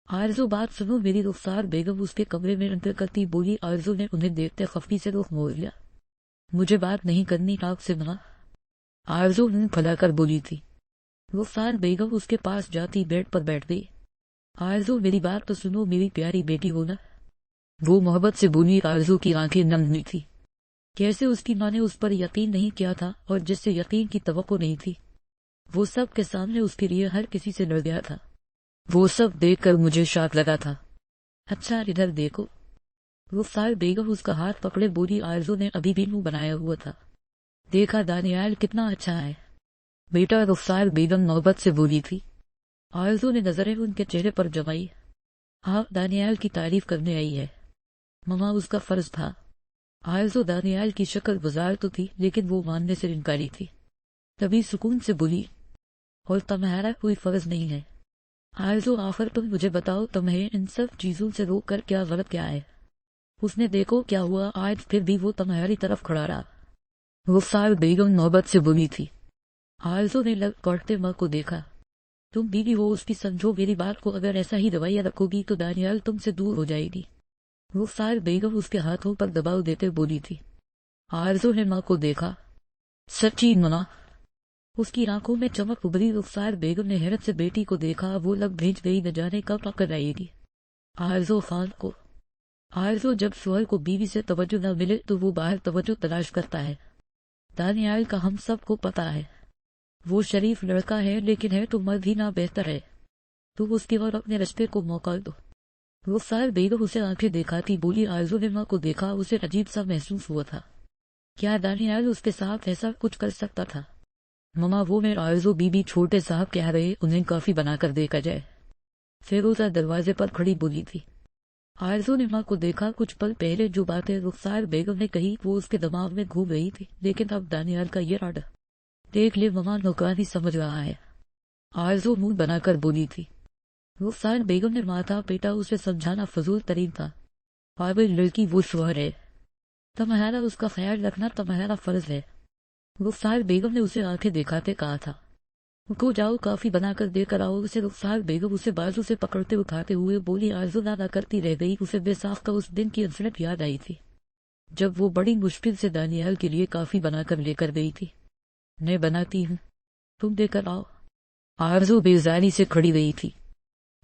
آرزو بات سنو میری رخسار بیگم اس کے کمرے میں انٹر کرتی بولی۔ آرزو نے انہیں دیکھتے خفگی سے رخ موڑ لیا۔ مجھے بات نہیں کرنی آپ سے ماں، آرزو نے کھلا کر بولی تھی۔ رخسار بیگم اس کے پاس جاتی بیڈ پر بیٹھ گئی۔ آرزو میری بات تو سنو، میری پیاری بیٹی ہو نا، وہ محبت سے بولی۔ آرزو کی آنکھیں نم ہوئی تھی، کیسے اس کی ماں نے اس پر یقین نہیں کیا تھا، اور جس سے یقین کی توقع نہیں تھی وہ سب کے سامنے اس کے لیے ہر کسی سے لڑ گیا تھا۔ وہ سب دیکھ کر مجھے شاک لگا تھا۔ اچھا ادھر دیکھو، رخسار بیگم اس کا ہاتھ پکڑے بولی۔ آرزو نے ابھی بھی منہ بنایا ہوا تھا۔ دیکھا دانیال کتنا اچھا ہے بیٹا، رخسار بیگم محبت سے بولی تھی۔ آرزو نے نظریں ان کے چہرے پر جمائی۔ آپ دانیال کی تعریف کرنے آئی ہے مما، اس کا فرض تھا۔ آرزو دانیال کی شکل گزار تو تھی لیکن وہ ماننے سے انکاری تھی۔ تبھی سکون سے بولی، اور تمہارا کوئی فرض نہیں ہے آرزو، آخر تم مجھے بتاؤ تمہیں ان سب چیزوں سے روک کر کیا غلط کیا ہے؟ اس نے دیکھو کیا ہوا، آج پھر بھی وہ تمہاری طرف کھڑا رہا۔ رخسار بیگم محبت سے بولی تھی۔ آرزو نے لگ کرتے ماں کو دیکھا۔ تم بیوی ہو اس کی، سمجھو میری بات کو، اگر ایسا ہی رویہ رکھو گی تو دانیال تم سے دور ہو جائے گی۔ رخسار بیگم اس کے ہاتھوں پر دباؤ دیتے بولی تھی۔ آرزو نے ماں کو دیکھا۔ سچی ماں؟ اس کی آنکھوں میں چمک ابھری۔ رخسار بیگم نے حیرت سے بیٹی کو دیکھا، وہ لب بھیج گئی، نہ جانے کب پکڑ آئے گی آرزو خان کو۔ آرزو جب شوہر کو بیوی سے توجہ نہ ملے تو وہ باہر توجہ تلاش کرتا ہے۔ دانیال کا ہم سب کو پتا ہے، وہ شریف لڑکا ہے لیکن ہے تو مرد ہی نہ بہتر ہے تو اس کی اور اپنے رشتے کو موقع دو۔ رخسار بیگم اسے آنکھیں دکھاتی بولی۔ آرزو نے ماں کو دیکھا، اسے عجیب سا محسوس ہوا تھا۔ کیا دانیال اس کے ساتھ ایسا کچھ کر سکتا تھا؟ مما وہ میں آرزو بی بی چھوٹے صاحب کہہ رہے انہیں کافی بنا کر دیکھا جائے، فیروزہ دروازے پر کھڑی بولی تھی۔ آرزو نے ماں کو دیکھا۔ کچھ پل پہلے جو باتیں رخسار بیگم نے کہی وہ اس کے دماغ میں گھوم رہی تھی، لیکن اب دانیال کا یہ آرڈر دیکھ لے مما نوکرانی سمجھ رہا ہے، آرزو منہ بنا کر بولی تھی۔ رخسار بیگم نے ماتھا پیٹا، اسے سمجھانا فضول ترین تھا۔ قابل لڑکی وہ شوہر ہے، تمہارا اس کا خیال رکھنا تمہارا فرض ہے۔ رخسار بیگم نے اسے آنکھیں دکھاتے کہا تھا۔ کو جاؤ کافی بنا کر دے کر آؤ اسے۔ رخسار بیگم اسے بازو سے پکڑتے اٹھاتے ہوئے بولی۔ آرزو نہ کرتی رہ گئی، اسے بے ساختہ اس دن کی انسلٹ یاد آئی تھی جب وہ بڑی مشکل سے دانیال کے لیے کافی بنا کر لے کر گئی تھی۔ میں بناتی ہوں، تم دے کر آؤ۔ آرزو بیزاری سے کھڑی رہی تھی۔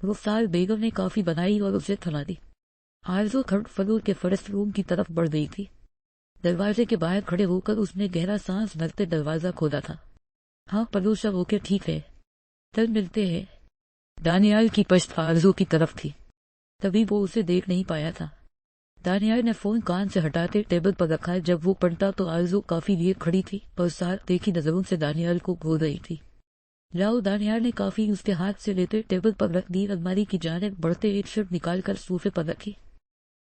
رخسار بیگم نے کافی بنائی اور اسے تھما دی۔ آرزو تھرڈ فلور کے فرسٹ روم کی طرف بڑھ گئی تھی۔ دروازے کے باہر کھڑے ہو کر اس نے گہرا سانس بھرتے دروازہ کھولا تھا۔ ہاں پلوشا ہو کے ٹھیک ہے، کل ملتے ہیں۔ دانیال کی پشت آرزو کی طرف تھی، تبھی وہ اسے دیکھ نہیں پایا تھا۔ دانیال نے فون کان سے ہٹاتے ٹیبل پر رکھا۔ جب وہ پلٹا تو آرزو کافی لیے کھڑی تھی اور ساتھ دیکھی نظروں سے دانیال کو گھور رہی تھی۔ لاؤ، دانیال نے کافی اس کے ہاتھ سے لیتے ٹیبل پر رکھ دی۔ الماری کی جانب بڑھتے ایک شرٹ نکال کر صوفے پر رکھی۔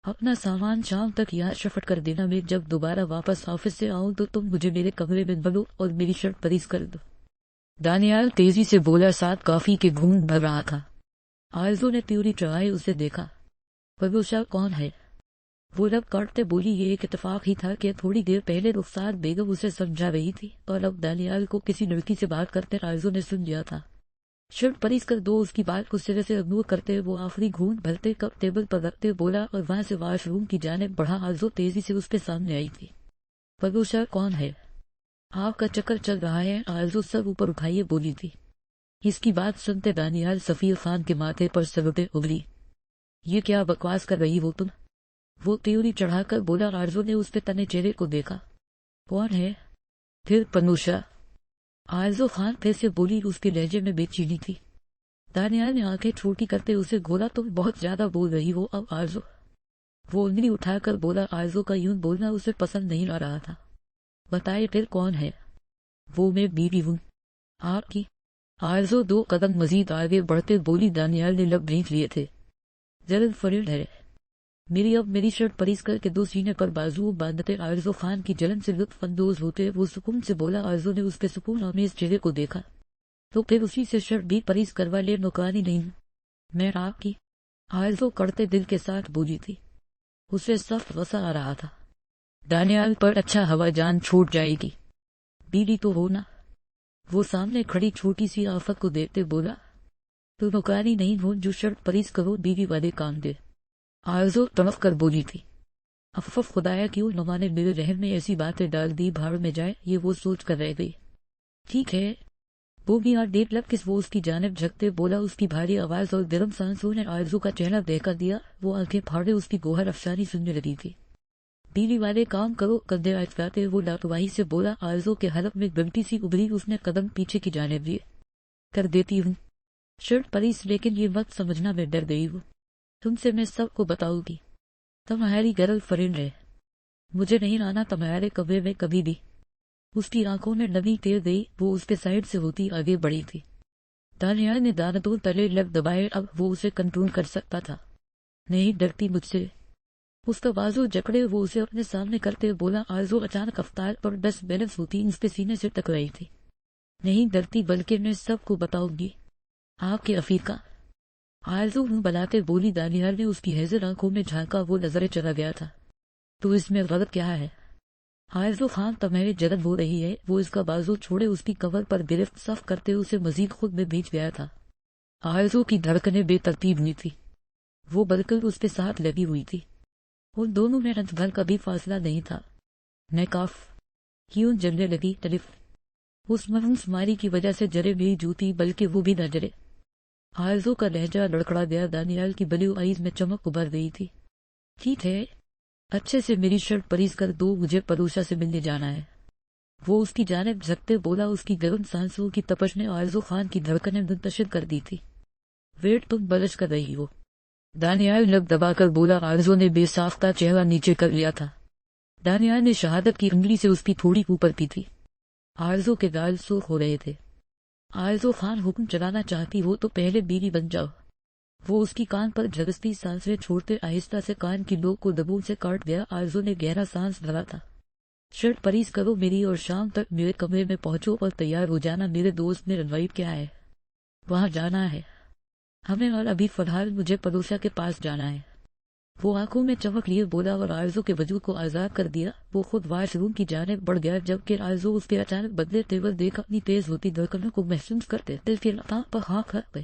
اپنا سامان شام تک یہاں شفٹ کر دینا، میں جب دوبارہ واپس آفس سے آؤں تو تم مجھے میرے کمرے میں بلو اور میری شرٹ پریس کر دو۔ دانیال تیزی سے بولا، ساتھ کافی کے گھونٹ بھر رہا تھا۔ آرزو نے تیوری چڑھائی اسے دیکھا۔ پلوشا کون ہے؟ وہ لب کاٹتے بولی۔ یہ ایک اتفاق ہی تھا کہ تھوڑی دیر پہلے رخسار بیگم اسے سمجھا رہی تھی اور اب دانیال کو کسی لڑکی سے بات کرتے آرزو نے سن لیا تھا۔ شرٹ پریس کر دو، اس کی بات کو سرے سے اگنور کرتے وہ آخری گھونٹ بھرتے کپ ٹیبل پر رکھتے بولا اور وہاں سے واش روم کی جانب بڑھا۔ آرزو تیزی سے اس کے سامنے آئی تھی۔ پلوشا کون ہے؟ آپ کا چکر چل رہا ہے، آرزو سر اوپر اٹھائیے بولی تھی۔ اس کی بات سنتے دانیال سفیر خان کے ماتھے پر سرٹیں ابھری۔ یہ کیا بکواس کر رہی ہو تم؟ وہ تیوری چڑھا کر بولا۔ آرزو نے اس پہ تنے چہرے کو دیکھا۔ کون ہے؟ پھر پلوشا، آرزو خان پھر سے بولی، اس کے لہجے میں بے چینی تھی۔ دانیال نے آنکھیں چھوٹی کرتے اسے گھورا۔ تم بہت زیادہ بول رہی ہو اب آرزو، وہ انگلی اٹھا کر بولا۔ آرزو کا یوں بولنا اسے پسند نہیں آ رہا تھا۔ بتائے پھر کون ہے؟ وہ میں بیوی ہوں آپ کی۔ آرزو دو قدم مزید آگے بڑھتے بولی۔ دانیال نے لب بھینچ لیے تھے۔ جلد فرینڈ ہے میری، اب میری شرٹ پریس کر کے دو سینے پر بازو باندھتے آرزو خان کی جلن سے لطف اندوز ہوتے وہ سکون سے بولا۔ آرزو نے اس کے سکون آمیز چہرے کو دیکھا۔ تو پھر اسی سے شرٹ بھی پریس کروا لے، نوکرانی نہیں ہوں میں آپ کی، آرزو کڑتے دل کے ساتھ بولی تھی۔ اسے سخت غصہ آ رہا تھا۔ دانیال پر اچھا ہوا جان چھوٹ جائے گی، بیوی تو ہونا۔ وہ سامنے کھڑی چھوٹی سی آفت کو دیکھتے بولا۔ تو نوکرانی نہیں ہو جو شرط پریز کرو بیوی والے کام دے، آرزو تڑپ کر بولی تھی۔ افف خدایا کیوں نما نے میرے رحم میں ایسی باتیں ڈال دی، بھاڑ میں جائے، یہ وہ سوچ کر رہ گئی۔ ٹھیک ہے وہ بھی اور ڈیٹ لگ کس وہ اس کی جانب جھکتے بولا۔ اس کی بھاری آواز اور گرم سانسوں نے آرزو کا چہرہ دیکھا دیا، وہ آنکھیں پھاڑے اس کی گوہر افسانی سننے لگی تھی۔ بیوی والے کام کرو، کندھے اچکاتے وہ لاپرواہی سے بولا۔ آرزو کے حلق میں گلٹی سی ابری، اس نے قدم پیچھے کی جانب لیے۔ کر دیتی ہوں شرط پریس، لیکن یہ وقت سمجھنا میں ڈر گئی ہوں، تم سے میں سب کو بتاؤں گی، تمہاری گرل فرینڈ ہے، مجھے نہیں آنا تمہارے کمرے میں کبھی بھی۔ اس کی آنکھوں میں نمی تیر گئی، وہ اس کے سائڈ سے ہوتی آگے بڑھی تھی۔ دانیال نے دانتوں تلے لگ دبائے، اب وہ اسے کنٹرول کر سکتا تھا۔ نہیں ڈرتی مجھ سے؟ اس کا بازو جکڑے وہ اسے اپنے سامنے کرتے بولا۔ آرزو اچانک افطار پر 10 بیلنس ہوتی اس کے سینے سے ٹکرائی تھی۔ نہیں ڈرتی، بلکہ میں سب کو بتاؤں گی، آپ کے افیقہ۔ آرزو منہ بلاتے بولی۔ دانیال نے اس کی ہیزل آنکھوں میں جھانکا، وہ نظریں چلا گیا تھا۔ تو اس میں غلط کیا ہے؟ آرزو خان تمہیں جلن ہو رہی ہے؟ وہ اس کا بازو چھوڑے اس کی کمر پر گرفت صف کرتے اسے مزید خود میں بھیج گیا تھا۔ آرزو کی دھڑکنیں بے ترتیب نہیں تھی، وہ بالکل اس کے ساتھ لگی ہوئی تھی، ان دونوں میں رنج بھر کا بھی فاصلہ نہیں تھا۔ نیکاف کیوں جلنے لگی؟ ٹلف اس مرموز ماری کی وجہ سے جرے میری جوتی، بلکہ وہ بھی نہ جرے۔ آرزو کا لہجہ لڑکڑا گیا، دانیال کی بلیو آئیز میں چمک ابھر گئی تھی۔ ٹھیک ہے اچھے سے میری شرٹ پریز کر دو، مجھے پروشا سے ملنے جانا ہے، وہ اس کی جانب جھکتے بولا۔ اس کی گرم سانسوں کی تپش نے آرزو خان کی دھڑکنیں منتشر کر دی تھی۔ ویٹ تم بلش کر رہی ہو، دانیال لب دبا کر بولا۔ آرزو نے بے ساختہ چہرہ نیچے کر لیا تھا۔ دانیال نے شہادت کی انگلی سے اس کی تھوڑی اوپر کی تھی۔ آرزو کے گال سرخ ہو رہے تھے۔ آرزو خان حکم چلانا چاہتی ہو تو پہلے بیوی بن جاؤ۔ وہ اس کی کان پر جھگستی سانسیں چھوڑتے آہستہ سے کان کی لوگ کو دبوں سے کاٹ گیا۔ آرزو نے گہرا سانس بھرا تھا۔ شرٹ پریز کرو میری اور شام تک میرے کمرے میں پہنچو اور تیار ہو جانا، میرے دوست نے رنوائب کیا ہے، وہاں جانا ہے ہمیں، اور ابھی فی الحال مجھے پروشا کے پاس جانا ہے۔ وہ آنکھوں میں چمک لیے بولا اور آرزو کے وجود کو آزاد کر دیا۔ وہ خود واش روم کی جانب بڑھ گیا، جبکہ آرزو اس کے اچانک بدلے تیور دیکھ اپنی تیز ہوتی دھڑکنوں کو محسوس کرتے دل کی لتاں پر ہاتھ رکھ گئے۔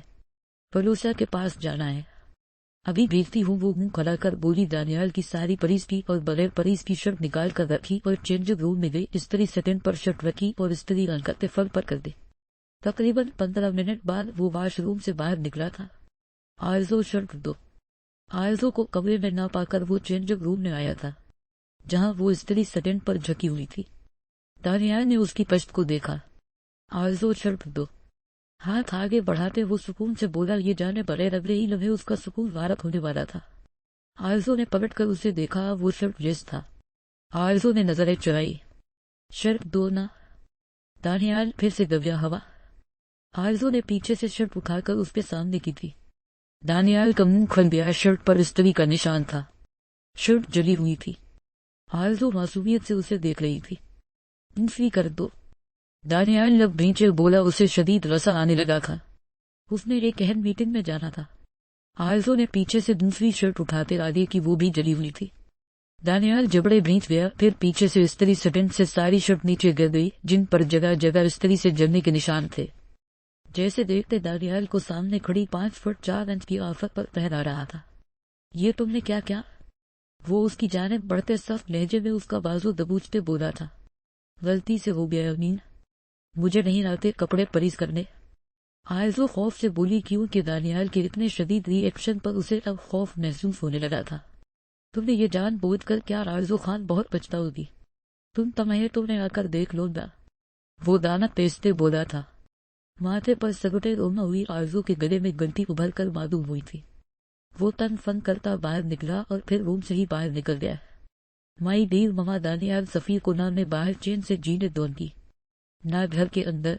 پروشا کے پاس جانا ہے، ابھی بھیجتی ہوں، وہ منہ کھلا کر بولی۔ دانیال کی ساری پریز کی اور بغیر پریز کی شرٹ نکال کر رکھی اور چینجنگ روم میں گئی، استری سٹینڈ پر شرٹ رکھی اور استری کرتے فل پر کر دی۔ تقریباً 15 منٹ بعد وہ واش روم سے باہر نکلا تھا۔ آرزو شرٹ دو۔ آرزو کو کمرے میں نہ پا کر وہ چینجنگ روم میں آیا تھا، جہاں وہ استری سٹینڈ پر جھکی ہوئی تھی۔ دانیال نے اس کی پشت کو دیکھا۔ آرزو شرٹ دو۔ ہاتھ آگے بڑھاتے وہ سکون سے بولا۔ یہ جانے بغیر اگلے ہی لمحے اس کا سکون غارت ہونے والا تھا۔ آرزو نے پلٹ کر اسے دیکھا، وہ شرٹ جیس تھا۔ آرزو نے نظریں چرائی۔ شرٹ دو نا؟ دانیال پھر سے گویا ہوا۔ آرزو نے پیچھے سے شرٹ اٹھا کر اس کے سامنے کی تھی۔ دانیال کا منہ کھل گیا، شرٹ پر استری کا نشان تھا، شرٹ جلی ہوئی تھی۔ آرزو معصومیت سے اسے دیکھ رہی تھی۔ انفی کر دو، دانیال لب بھینچے بولا۔ اسے شدید غصہ آنے لگا تھا، اس نے ایک اہم میٹنگ میں جانا تھا۔ آرزو نے پیچھے سے دوسری شرٹ اٹھاتے آگے کی، وہ بھی جلی ہوئی تھی۔ دانیال جبڑے بھینچ گیا، پھر پیچھے سے استری سٹینڈ سے ساری شرٹ نیچے گر گئی، جن پر جگہ جگہ استری سے جلنے کے نشان تھے، جیسے دیکھتے دانیال کو سامنے کھڑی 5 فٹ 4 انچ کی آفت پر پہرا رہا تھا۔ یہ تم نے کیا کیا؟ وہ اس کی جانب بڑھتے سخت لہجے میں اس کا بازو دبوچتے بولا تھا۔ غلطی سے ہو گیا امین، مجھے نہیں آتے کپڑے پریز کرنے۔ آرزو خوف سے بولی، کیونکہ دانیال کے اتنے شدید ری ایکشن پر اسے اب خوف محسوس ہونے لگا تھا۔ تم نے یہ جان بوجھ کر کیا؟ آرزو خان بہت پچھتاؤ گی، تم نے آ کر دیکھ لو گا، وہ دانت پیستے بولا تھا۔ ماتھے پر سگٹے رونا ہوئی آرزو کے گلے میں گنتی ابھر کر معلوم ہوئی تھی۔ وہ تن فن کرتا باہر نکلا اور پھر روم سے ہی باہر نکل گیا۔ مائی ڈیئر مما، دانیال سفیر کو نام نے باہر چین سے جینے دون کی، نہ گھر کے اندر۔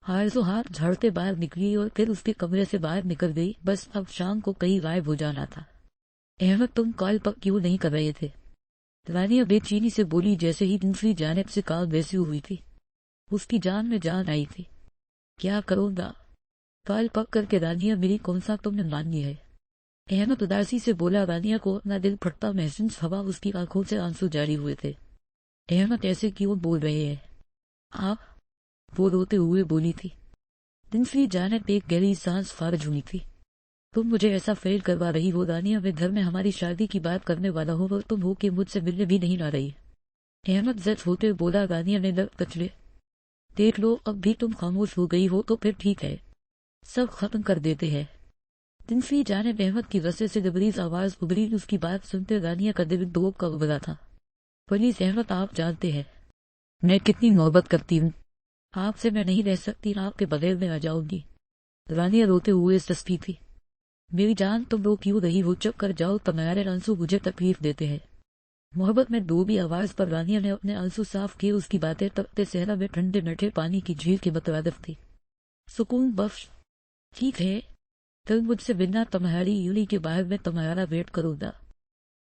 آرزو ہاتھ جھاڑتے باہر نکلی اور پھر اس کے کمرے سے باہر نکل گئی، بس اب شام کو کہیں غائب ہو جانا تھا۔ احمد تم کال پر کیوں نہیں کر رہے تھے؟ رانیہ بے چینی سے بولی، جیسے ہی دوسری جانب سے کال ویسی ہوئی تھی، اس کی جان میں جان آئی تھی۔ کیا کروں گا؟ کال پک کر کے رانیہ میری کون سا تم نے مانی ہے؟ احمد اداسی سے بولا۔ رانیہ کو اپنا دل پھٹتا محسوس ہوا، اس کی آنکھوں سے آنسو جاری ہوئے تھے۔ احمد ایسے کیوں بول رہے ہیں آپ؟ وہ روتے ہوئے بولی تھی۔ تنسلی جانب ایک گہری سانس خارج ہوئی تھی۔ تم مجھے ایسا فیل کروا رہی ہو دانیہ، میں گھر میں ہماری شادی کی بات کرنے والا ہوں اور تم ہو کہ مجھ سے ملنے بھی نہیں لا رہی۔ احمد زد ہوتے بولا۔ دانیہ نے لب کچلے۔ دیکھ لو اب بھی تم خاموش ہو گئی ہو تو پھر ٹھیک ہے، سب ختم کر دیتے ہیں۔ تنسلی جانب احمد کی رسے سے لبریز آواز ابری۔ اس کی بات سنتے دانیہ کا دل ڈوب کا ابلا تھا۔ پلیز احمد، آپ جانتے ہیں میں کتنی محبت کرتی ہوں، آپ سے میں نہیں رہ سکتی، آپ کے بغیر میں آ جاؤں گی۔ دانیہ روتے ہوئے سستی تھی۔ میری جان تم رو کیوں رہی ہو، چپ کر جاؤ، تمہارے آنسو مجھے تکلیف دیتے ہیں۔ محبت میں ڈوبی آواز پر دانیہ نے اپنے آنسو صاف کیے۔ اس کی باتیں تپتے صحرا میں ٹھنڈے میٹھے پانی کی جھیل کے مترادف تھی، سکون بخش۔ ٹھیک ہے، کل مجھ سے ملنا تمہاری یونی کے باہر میں تمہارا ویٹ کروں گا،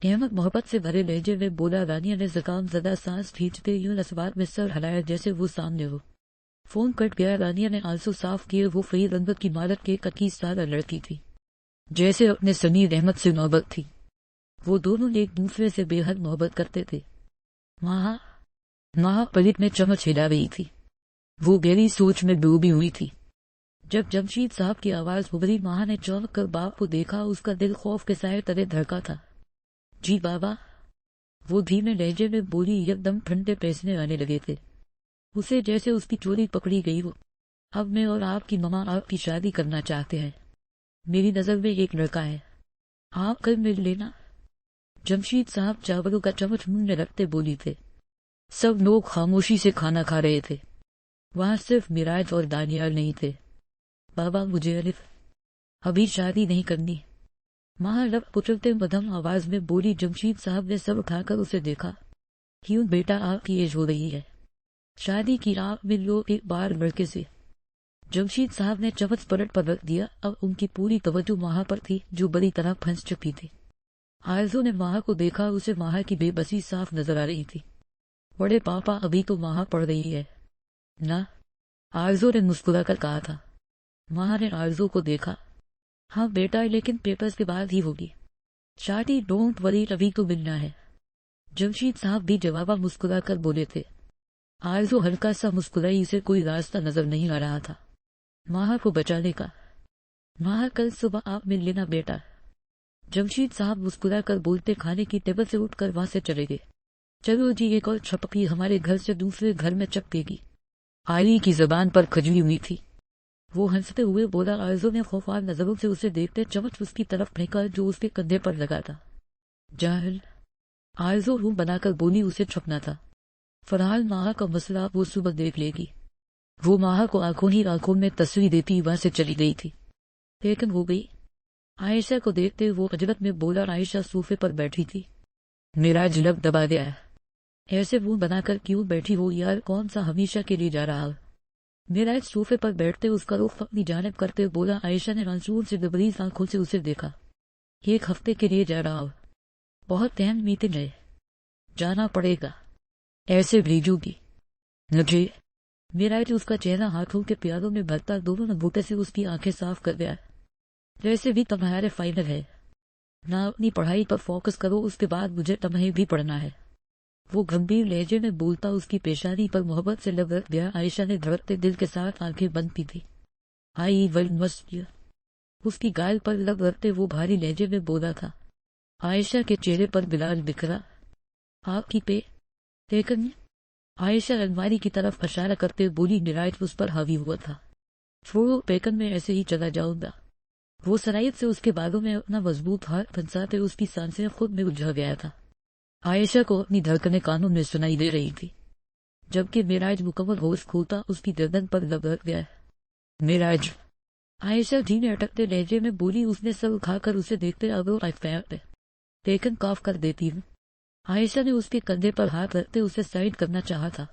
احمد محبت سے بھرے لہجے میں بولا۔ دانیہ نے زکام زدہ سانس کھینچتے یوں اسباب میں سر ہلایا جیسے وہ سامنے ہو۔ فون کٹ گیا۔ دانیہ نے آنسو صاف کیے۔ وہ فرید رنگت کی مالک کے 21 سالہ لڑکی تھی، جیسے اپنے سمیر احمد سے محبت تھی۔ وہ دونوں ایک دوسرے سے بے حد محبت کرتے تھے۔ ماہ پلٹ میں چمچ ہلا رہی تھی، وہ گہری سوچ میں ڈوبی ہوئی تھی۔ جب جمشید صاحب کی آواز ابری، ماہ نے چونک کر باپ کو دیکھا۔ اس کا دل خوف کے سائے تلے دھڑکا تھا۔ جی بابا، وہ دھیمے لہجے میں بولی۔ یکدم ٹھنڈے پیسنے آنے لگے تھے اسے، جیسے اس کی چوری پکڑی گئی ہو۔ اب میں اور آپ کی ماما آپ کی شادی کرنا چاہتے ہیں، میری نظر میں ایک لڑکا ہے، آپ کل مل لینا۔ جمشید صاحب چاولوں کا چمچ منہ میں رکھتے بولی تھے۔ سب لوگ خاموشی سے کھانا کھا رہے تھے، وہاں صرف معراج اور دانیال نہیں تھے۔ بابا مجھے الف ابھی شادی نہیں کرنی، ماں لب کچلتے مدھم آواز میں بولی۔ جمشید صاحب نے سر اٹھا کر اسے دیکھا۔ کیوں بیٹا، آپ کی ایج ہو رہی ہے، شادی کی راہ میں لو ایک بار لڑکے سے۔ جمشید صاحب نے چمچ پلٹ پر رکھ دیا۔ اب ان کی پوری توجہ ماہ پر تھی جو بری طرح پھنس چکی تھی۔ آرزو نے ماہ کو دیکھا، اسے ماہ کی بے بسی صاف نظر آ رہی تھی۔ بڑے پاپا ابھی تو ماہ پڑھ رہی ہے نا، آرزو نے مسکرا کر کہا تھا۔ ماہ نے آرزو کو دیکھا۔ ہاں بیٹا، لیکن پیپرز کے بعد ہی ہوگی شادی، ڈونٹ وری، ابھی تو ملنا ہے۔ جمشید صاحب بھی جوابا مسکرا کر بولے تھے۔ آرزو ہلکا سا مسکرائی، اسے کوئی راستہ نظر نہیں آ رہا تھا ماہ کو بچانے کا۔ ماہ کل صبح آپ مل لینا بیٹا، جمشید صاحب مسکرا کر بولتے کھانے کی ٹیبل سے اٹھ کر وہاں سے چلے گئے۔ چلو جی، ایک اور چھپکی ہمارے گھر سے دوسرے گھر میں چپکے گی، آئی کی زبان پر کھجلی ہوئی تھی۔ وہ ہنستے ہوئے بولا۔ آرزو نے خوفناک نظروں سے اسے دیکھتے چمچ اس کی طرف پھینکا جو اس کے کندھے پر لگا تھا۔ جاہل، آرزو روم بنا کر بولی، اسے چھپنا تھا۔ فرحال ماہ کا مسئلہ وہ صبح دیکھ لے گی۔ وہ ماہ کو آنکھوں ہی آنکھوں میں تصویر دیتی وہاں سے چلی گئی تھی۔ لیکن ہو گئی۔ عائشہ کو دیکھتے وہ عجلت میں بولا۔ عائشہ صوفے پر بیٹھی تھی۔ میرا جلب دبا دیا ہے، ایسے منہ بنا کر کیوں بیٹھی ہو یار، کون سا ہمیشہ کے لیے جا رہا؟ میرا صوفے پر بیٹھتے اس کا رخ اپنی جانب کرتے بولا۔ عائشہ نے منصور سے لبریز آنکھوں سے اسے دیکھا۔ ایک ہفتے کے لیے جا رہا ہوں، بہت اہم میٹنگ ہے، جانا پڑے گا، ایسے بھیجوں گی مجھے؟ میرا اس کا چہرہ ہاتھوں کے پیالوں میں بھرتا دونوں نبوتے سے اس کی آنکھیں صاف کر دیا۔ ویسے بھی تمہارے فائنل ہے نہ، اپنی پڑھائی پر فوکس کرو، اس کے بعد مجھے تمہیں بھی پڑھنا ہے۔ وہ گمبھیر لہجے میں بولتا اس کی پیشانی پر محبت سے لب رکھ گیا۔ عائشہ نے دھڑکتے دل کے ساتھ آنکھیں بند کی تھی۔ آئی ول مسٹ، اس کی گال پر لب رکھتے وہ بھاری لہجے میں بولا تھا۔ عائشہ کے چہرے پر بلال بکھرا۔ آپ کی پہ لیکن، عائشہ الماری کی طرف اشارہ کرتے بولی۔ نرائٹ اس پر حاوی ہوا تھا۔ چھوڑو، پیکن میں ایسے ہی چلا جاؤں گا۔ وہ صلاحیت سے اس کے بالوں میں اپنا مضبوط ہاتھ پھنساتے اس کی سانسیں خود میں الجھا گیا تھا۔ عائشہ کو اپنی دھڑکنیں کانوں میں سنائی دے رہی تھی، جبکہ معراج مکمل ہوش کھوتا اس کی گردن پر لب رکھ گیا۔ معراج، عائشہ دھیمے اٹکتے لہجے میں بولی۔ اس نے سر اٹھا کر اسے دیکھتے اب لیکن کاف کر دیتی ہوں۔ عائشہ نے اس کے کندھے پر ہاتھ رکھتے اسے سائڈ کرنا چاہا تھا،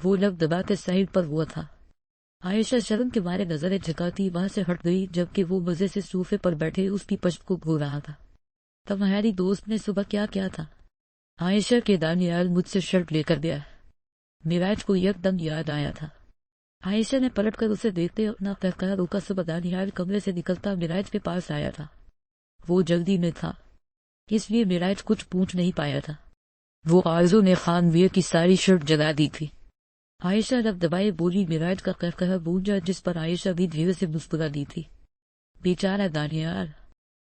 وہ لب دبا کے سائڈ پر ہوا تھا۔ عائشہ شرم کے مارے نظریں جھکاتی وہاں سے ہٹ گئی، جبکہ وہ مزے سے صوفے پر بیٹھے اس کی پشت کو گھو رہا تھا۔ تمہاری دوست نے صبح کیا کیا تھا؟ عائشہ کے دانیال مجھ سے شرٹ لے کر دیا۔ معراج کو یک دم یاد آیا تھا۔ عائشہ نے پلٹ کر اسے دیکھتے اپنا قہقہا روکا۔ صبح دانیال کمرے سے نکلتا معراج کے پاس آیا تھا۔ وہ جلدی میں تھا، اس لیے معراج کچھ پوچھ نہیں پایا تھا۔ وہ آرزو نے خان ویر کی ساری شرٹ جلا دی تھی۔ عائشہ لب دبائے بولی معراج کا قہقہہ گونجا جس پر عائشہ بھی دھیرے سے مسکرا دی تھی. بیچارہ دانیال.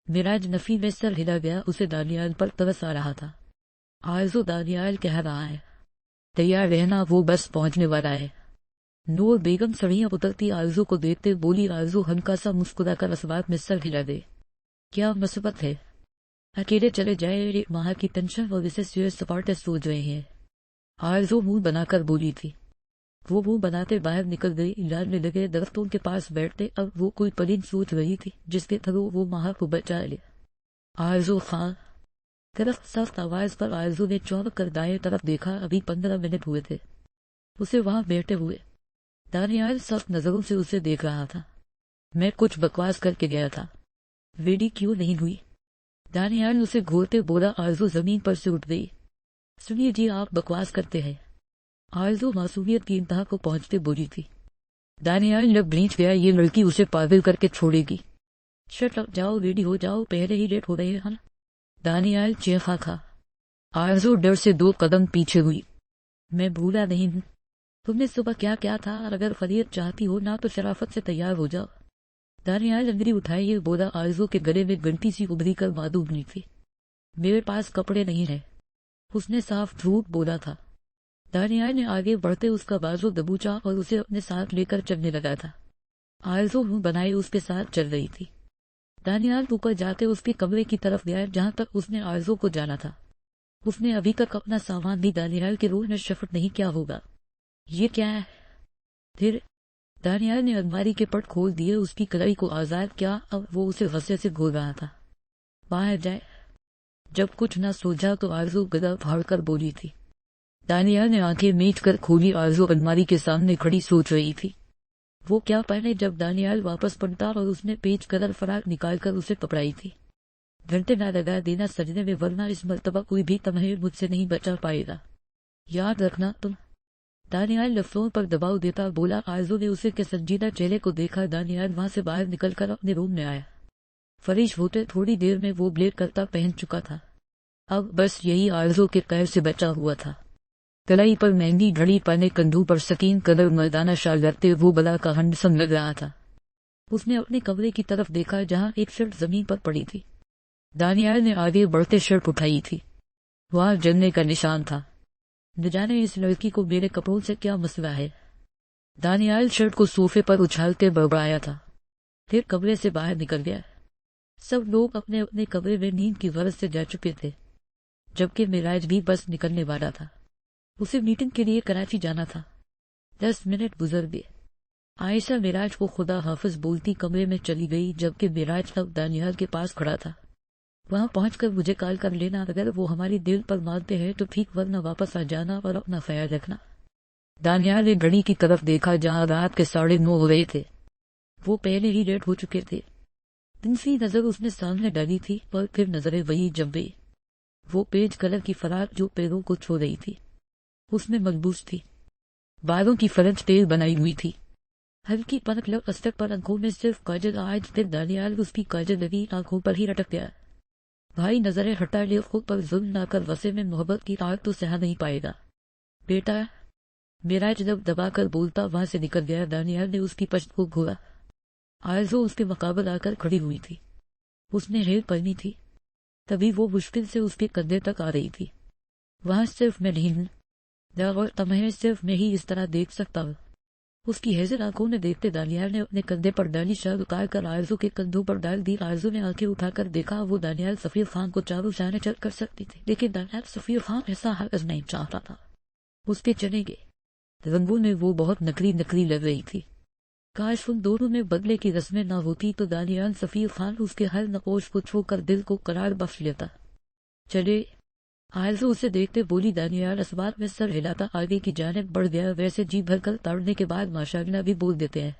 معراج نفی میں سر ہلا گیا. اسے دانیال پر ترس آ رہا تھا. آرزو دانیال کہہ رہا ہے تیار رہنا وہ بس پہنچنے والا ہے. نور بیگم سڑیاں اترتی آرزو کو دیکھتے بولی. آرزو ہلکا سا مسکرا کر اسباب میں سر ہلا دے. کیا مصیبت ہے؟ اکیلے چلے جائے. ایک ماہ کی ٹینشن اور اسے سیئر سپاٹے سوچ رہے ہیں. آرزو منہ بنا کر بولی تھی. وہ منہ بناتے باہر نکل گئی. لانے لگے درختوں کے پاس بیٹھتے. اب وہ کوئی پلین سوچ رہی تھی جس کے تھرو وہ ماہ کو بچا لے. آرزو خان. درخت سخت آواز پر آرزو نے چونک کر دائیں طرف دیکھا. ابھی 15 منٹ ہوئے تھے اسے وہاں بیٹھے ہوئے. دانیال سخت نظروں سے اسے دیکھ رہا تھا. میں کچھ بکواس کر کے گیا تھا. ویڈی کیوں نہیں ہوئی؟ دانیال اسے گھورتے بولا. آرزو زمین پر سے اٹھ گئی. سنیے جی آپ بکواس کرتے ہیں. آرزو معصومیت کی انتہا کو پہنچتے بولی تھی. دانیال جب بھینچ گیا یہ لڑکی اسے پاگل کر کے چھوڑے گی. شٹ اپ جاؤ ریڈی ہو جاؤ پہلے ہی لیٹ ہو رہے ہیں. دانیال چیخا کھا. آرزو ڈر سے 2 قدم پیچھے ہوئی. میں بھولا نہیں ہوں تم نے صبح کیا کیا تھا. اور اگر فریت چاہتی ہو نہ تو شرافت سے تیار ہو جاؤ. دانیال انگلی اٹھائے یہ بولا. آرزو کے گلے میں گھنٹی سی ابھری کر معدوم نہیں تھی. میرے پاس کپڑے نہیں ہیں اس نے صاف جھوٹ بولا تھا. دانیال نے آگے بڑھتے اس کا بازو دبوچا اور اسے اپنے ساتھ لے کر چلنے لگا تھا. آرزو منہ بنائے اس کے ساتھ چل رہی تھی. دانیال اوپر جاتے اس کے کمرے کی طرف گیا جہاں تک اس نے آرزو کو جانا تھا. اس نے ابھی تک اپنا سامان بھی دانیال کے روح میں شفٹ نہیں کیا ہوگا. یہ کیا ہے؟ پھر دانیال نے الماری کے پٹ کھول دیے. اس کی کلائی کو آزاد کیا. اب وہ اسے غصے سے گھور رہا تھا. باہر جائے. جب کچھ نہ سوچا تو آرزو گلا پھاڑ کر بولی تھی. دانیال نے آنکھیں میچ کر کھولی. آرزو الماری کے سامنے کھڑی سوچ رہی تھی وہ کیا پہنے. جب دانیال واپس پلٹا اور اس نے پیچ کلر فراق نکال کر اسے پکڑائی تھی. گھنٹے نہ لگا دینا سجنے میں ورنہ اس مرتبہ کوئی بھی تمہیں مجھ سے نہیں بچا پائے گا. یاد رکھنا تم. دانیال لفظوں پر دباؤ دیتا بولا. آرزو نے اسے کے سنجیدہ چہرے کو دیکھا. دانیال وہاں سے باہر نکل کر اپنے روم میں آیا. فریش ہوتے تھوڑی دیر میں وہ بلیک کرتا پہن چکا تھا. اب بس یہی آرزو کے قہر سے بچا ہوا تھا. کلائی پر مہندی گھڑی پانے کندھوں پر سکین کلر مردانہ شال لگتے وہ بلا کا ہنڈسم لگ رہا تھا. اس نے اپنے کمرے کی طرف دیکھا جہاں ایک شرٹ زمین پر پڑی تھی. دانیال نے آگے بڑھتے شرٹ اٹھائی تھی. وہاں جلنے کا نشان تھا. نہ جانے اس لڑکی کو میرے کپڑوں سے کیا مسئلہ ہے. دانیال شرٹ کو صوفے پر اچھالتے بڑبڑایا تھا. پھر کمرے سے باہر نکل گیا. سب لوگ اپنے اپنے کمرے میں نیند کی غرض سے جا چکے تھے جبکہ معراج بھی بس نکلنے والا تھا. اسے میٹنگ کے لیے کراچی جانا تھا. 10 منٹ گزر گئے. عائشہ معراج کو خدا حافظ بولتی کمرے میں چلی گئی جبکہ معراج اب دانیال کے پاس کھڑا تھا. وہاں پہنچ کر مجھے کال کر لینا. اگر وہ ہماری دل پر مانتے ہیں تو ٹھیک ورنہ واپس آ جانا اور اپنا خیال رکھنا. دانیال نے گھڑی کی طرف دیکھا جہاں رات کے 9:30 ہو رہے تھے. وہ پہلے ہی لیٹ ہو چکے تھے. تنسی نظر اس نے سامنے ڈالی تھی اور پھر نظریں وہی جب گئی. وہ پیج کلر کی فراق جو پیروں کو چھو رہی تھی اس میں ملبوس تھی. بالوں کی فرنچ تیل بنائی ہوئی تھی. ہلکی پنک لگ استک پر آنکھوں میں صرف کاجل. آج پھر دانیال اس کی کاجل لگی آنکھوں پر ہی لٹک گیا. بھائی نظریں ہٹا لے. خود پر ظلم نہ کر. وسے میں محبت کی آگ تو سہا نہیں پائے گا بیٹا. معراج جب دبا کر بولتا وہاں سے نکل گیا. دانیال نے اس کی پشت کو گھورا. آرزو اس کے مقابل آ کر کھڑی ہوئی تھی. اس نے ریل پہنی تھی. تبھی وہ مشکل سے اس کے کندھے تک آ رہی تھی. وہاں صرف میں نہیں ہوں. اور تمہیں صرف میں ہی اس طرح دیکھ سکتا ہوں. اس کی ہیزل آنکھوں نے دیکھتے دانیال نے اپنے کندھے پر ڈالی شال اتار کر آرزو کے کندھوں پر ڈال دی. آرزو نے آنکھیں اٹھا کر دیکھا. وہ دانیال سفیر خان کو چاروں جانے چل کر سکتی تھی لیکن دانیال سفیر خان ایسا ہرگز نہیں چاہتا تھا. اس کے چلے گئے رنگوں میں وہ بہت نکلی نکلی لگ رہی تھی. کاش ان دونوں میں بدلے کی رسمیں نہ ہوتی تو دانیال سفیر خان اس کے ہر نقوش کو چھو کر دل کو قرار بخش لیتا. چلے. آرزو اسے دیکھتے بولی. دانیال اسباب میں سر ہلاتا آگے کی جانب بڑھ گیا. ویسے جی بھر کر توڑنے کے بعد ماشاءاللہ بھی بول دیتے ہیں.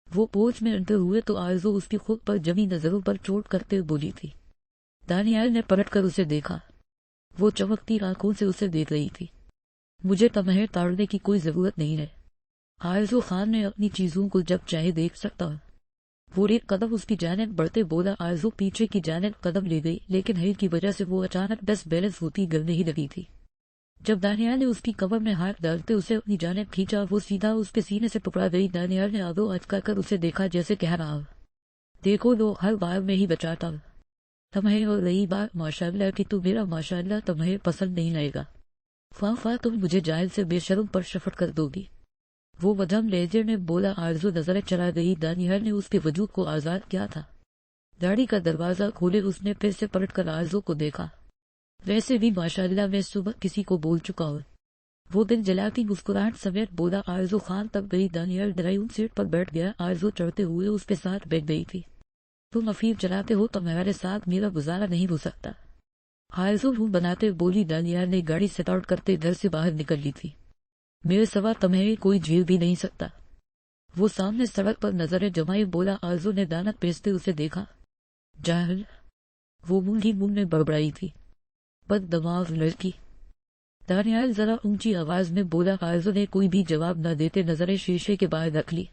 وہ پوچھ میں انٹر ہوئے تو آرزو اس کی خود پر جمی نظروں پر چوٹ کرتے بولی تھی. دانیال نے پلٹ کر اسے دیکھا. وہ چمکتی آنکھوں سے اسے دیکھ رہی تھی. مجھے تمہیں توڑنے کی کوئی ضرورت نہیں ہے. آرزو خان نے اپنی چیزوں کو جب چاہے دیکھ سکتا ہوں. وہ ایک قدم اس کی جانب بڑھتے بولا. آرزو پیچھے کی جانب قدم لے گئی لیکن ہیل کی وجہ سے وہ اچانک 10 بیلنس ہوتی گرنے ہی لگی تھی. جب دانیال نے اس کی کمر میں ہاتھ ڈالتے اسے اپنی جانب کھینچا، وہ سیدھا اس کے سینے سے ٹکرا گئی۔ دانیال نے آگے اچکا کر اسے دیکھا جیسے کہہ رہا، دیکھو لو، ہر بار میں ہی بچاتا ہوں تمہیں، اور رہی بات ماشاءاللہ کہ تو میرا ماشاءاللہ تمہیں پسند نہیں لگے گا، فاں تم مجھے جاہل سے بے شرم پر شفقت کر دو گی، وہ مدھم لہجے میں بولا۔ آرزو نظریں چلا گئی۔ دانیال نے اس کے وجود کو آزاد کیا تھا۔ گاڑی کا دروازہ کھولے اس نے پھر سے پلٹ کر آرزو کو دیکھا۔ ویسے بھی ماشاءاللہ میں صبح کسی کو بول چکا ہوں، وہ دل جلاتی مسکراہٹ سمیت بولا۔ آرزو خان تک گئی۔ دانیال ڈرائیونگ سیٹ پر بیٹھ گیا۔ آرزو چڑھتے ہوئے اس کے ساتھ بیٹھ گئی تھی۔ تم افیل چلاتے ہو تو تمہارے ساتھ میرا گزارا نہیں ہو سکتا، آرزو منہ بناتے بولی۔ دانیال نے گاڑی سٹارٹ کرتے گھر سے باہر نکل لی تھی۔ میرے سوا تمہیں کوئی جھیل بھی نہیں سکتا، وہ سامنے سڑک پر نظریں جمائے بولا۔ آرزو نے دانت پیستے اسے دیکھا۔ جاہل، وہ منہ ہی منہ میں بڑبڑائی تھی، بد دماغ لڑکی۔ دانیال ذرا اونچی آواز میں بولا۔ آرزو نے کوئی بھی جواب نہ دیتے نظریں شیشے کے باہر رکھ لی۔